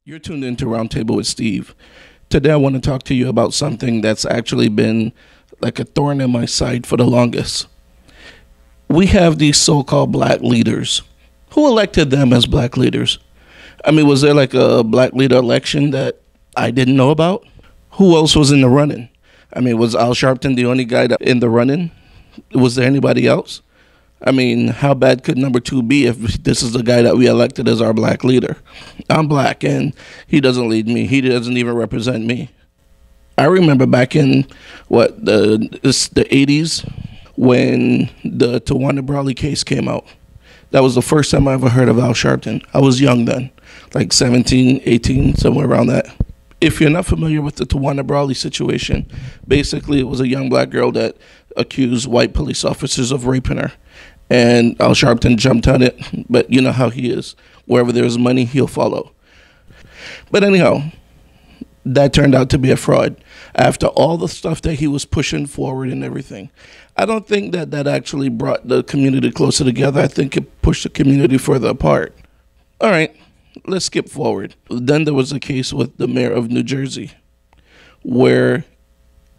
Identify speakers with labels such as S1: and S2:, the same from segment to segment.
S1: You're tuned into Roundtable with Steve. Today, I want to talk to you about something that's actually been like a thorn in my side for the longest. We have these so called black leaders. Who elected them as black leaders? I mean, was there like a black leader election that I didn't know about? Who else was in the running? I mean, was Al Sharpton the only guy that in the running? Was there anybody else? I mean, how bad could number two be if this is the guy that we elected as our black leader? I'm black and he doesn't lead me. He doesn't even represent me. I remember back in the 80s when the Tawana Brawley case came out. That was the first time I ever heard of Al Sharpton. I was young then, like 17, 18, somewhere around that. If you're not familiar with the Tawana Brawley situation, basically it was a young black girl that accused white police officers of raping her. And Al Sharpton jumped on it, but you know how he is. Wherever there's money, he'll follow. But anyhow, that turned out to be a fraud. After all the stuff that he was pushing forward and everything, I don't think that actually brought the community closer together. I think it pushed the community further apart. All right, let's skip forward. Then there was a case with the mayor of New Jersey where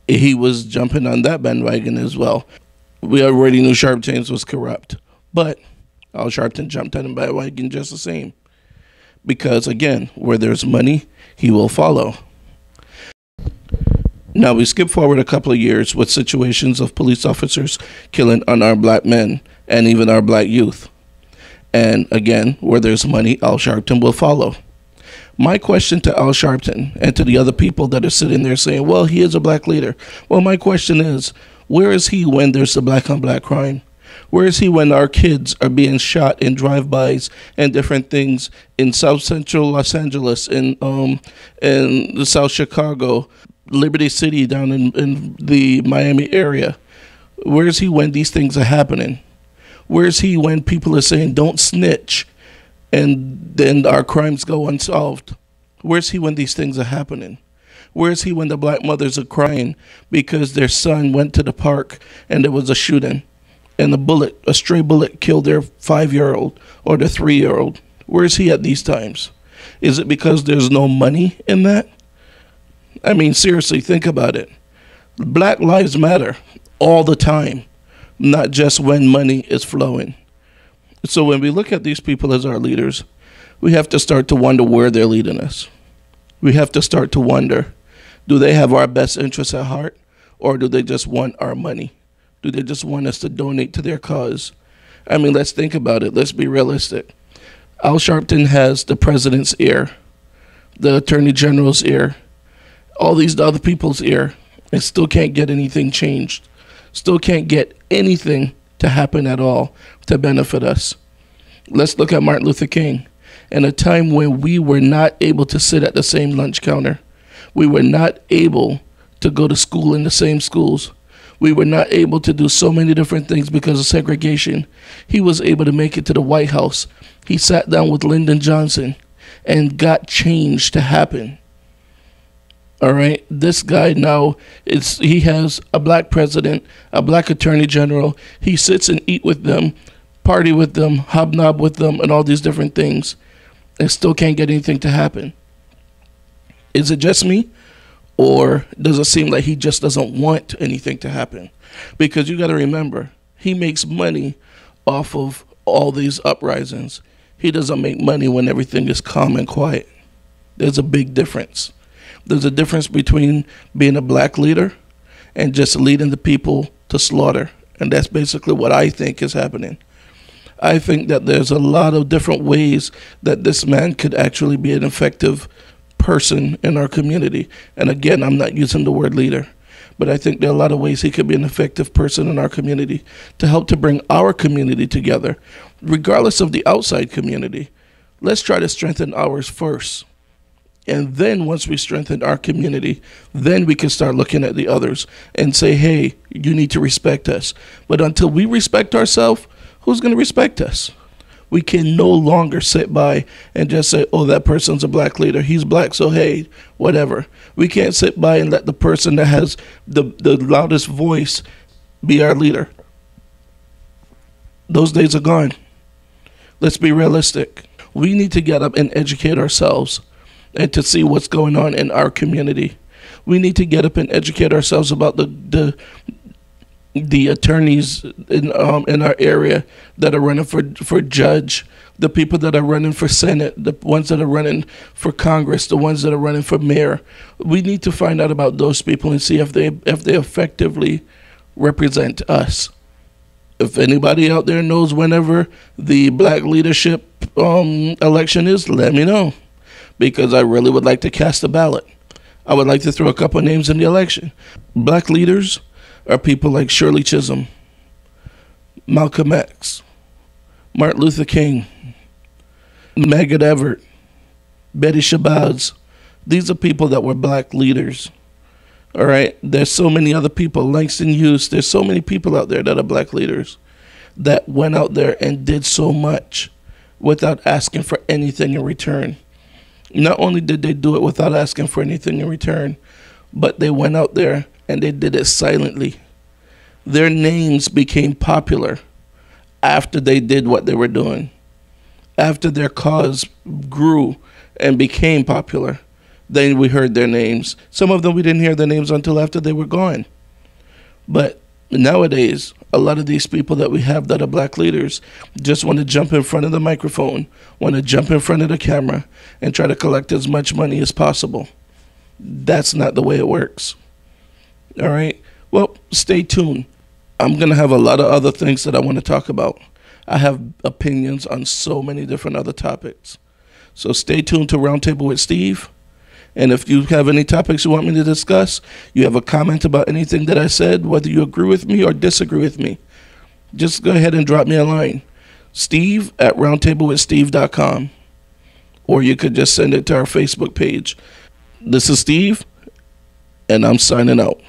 S1: he was jumping on that bandwagon as well. We already knew Sharp James was corrupt, but Al Sharpton jumped on the bandwagon just the same. Because again, where there's money, he will follow. Now we skip forward a couple of years with situations of police officers killing unarmed black men and even our black youth. And again, where there's money, Al Sharpton will follow. My question to Al Sharpton and to the other people that are sitting there saying, well, he is a black leader. Well, my question is, where is he when there's a black on black crime? Where is he when our kids are being shot in drive-bys and different things in South Central Los Angeles, in the South Chicago, Liberty City down in the Miami area? Where is he when these things are happening? Where is he when people are saying don't snitch and then our crimes go unsolved? Where's he when these things are happening? Where's he when the black mothers are crying because their son went to the park and there was a shooting and a stray bullet killed their 5-year-old or their 3-year-old? Where's he at these times? Is it because there's no money in that? I mean, seriously, think about it. Black lives matter all the time, not just when money is flowing. So when we look at these people as our leaders, we have to start to wonder where they're leading us. We have to start to wonder, do they have our best interests at heart, or do they just want our money? Do they just want us to donate to their cause? I mean, let's think about it. Let's be realistic. Al Sharpton has the president's ear, the attorney general's ear, all these other people's ear, and still can't get anything changed. Still can't get anything to happen at all to benefit us. Let's look at Martin Luther King. In a time when we were not able to sit at the same lunch counter. We were not able to go to school in the same schools. We were not able to do so many different things because of segregation. He was able to make it to the White House. He sat down with Lyndon Johnson and got change to happen. All right, this guy now, he has a black president, a black attorney general. He sits and eat with them, party with them, hobnob with them, and all these different things, and still can't get anything to happen. Is it just me? Or does it seem like he just doesn't want anything to happen? Because you got to remember, he makes money off of all these uprisings. He doesn't make money when everything is calm and quiet. There's a big difference. There's a difference between being a black leader and just leading the people to slaughter. And that's basically what I think is happening. I think that there's a lot of different ways that this man could actually be an effective person in our community. And again, I'm not using the word leader, but I think there are a lot of ways he could be an effective person in our community to help to bring our community together, regardless of the outside community. Let's try to strengthen ours first. And then once we strengthen our community, then we can start looking at the others and say, hey, you need to respect us. But until we respect ourselves, who's going to respect us? We can no longer sit by and just say, oh, that person's a black leader. He's black, so hey, whatever. We can't sit by and let the person that has the loudest voice be our leader. Those days are gone. Let's be realistic. We need to get up and educate ourselves and to see what's going on in our community. We need to get up and educate ourselves about the attorneys in our area that are running for judge, the people that are running for Senate, the ones that are running for Congress, the ones that are running for mayor. We need to find out about those people and see if they effectively represent us. If anybody out there knows whenever the black leadership election is, let me know, because I really would like to cast a ballot. I would like to throw a couple of names in the election. Black leaders are people like Shirley Chisholm, Malcolm X, Martin Luther King, Megan Everett, Betty Shabazz. These are people that were black leaders. All right, there's so many other people, Langston Hughes. There's so many people out there that are black leaders that went out there and did so much without asking for anything in return. Not only did they do it without asking for anything in return, but they went out there and they did it silently. Their names became popular after they did what they were doing, after their cause grew and became popular. Then we heard their names. Some of them we didn't hear their names until after they were gone. But nowadays, a lot of these people that we have that are black leaders just want to jump in front of the microphone, want to jump in front of the camera, and try to collect as much money as possible. That's not the way it works. All right? Well, stay tuned. I'm going to have a lot of other things that I want to talk about. I have opinions on so many different other topics. So stay tuned to Roundtable with Steve. And if you have any topics you want me to discuss, you have a comment about anything that I said, whether you agree with me or disagree with me, just go ahead and drop me a line. Steve@roundtablewithsteve.com. Or you could just send it to our Facebook page. This is Steve, and I'm signing out.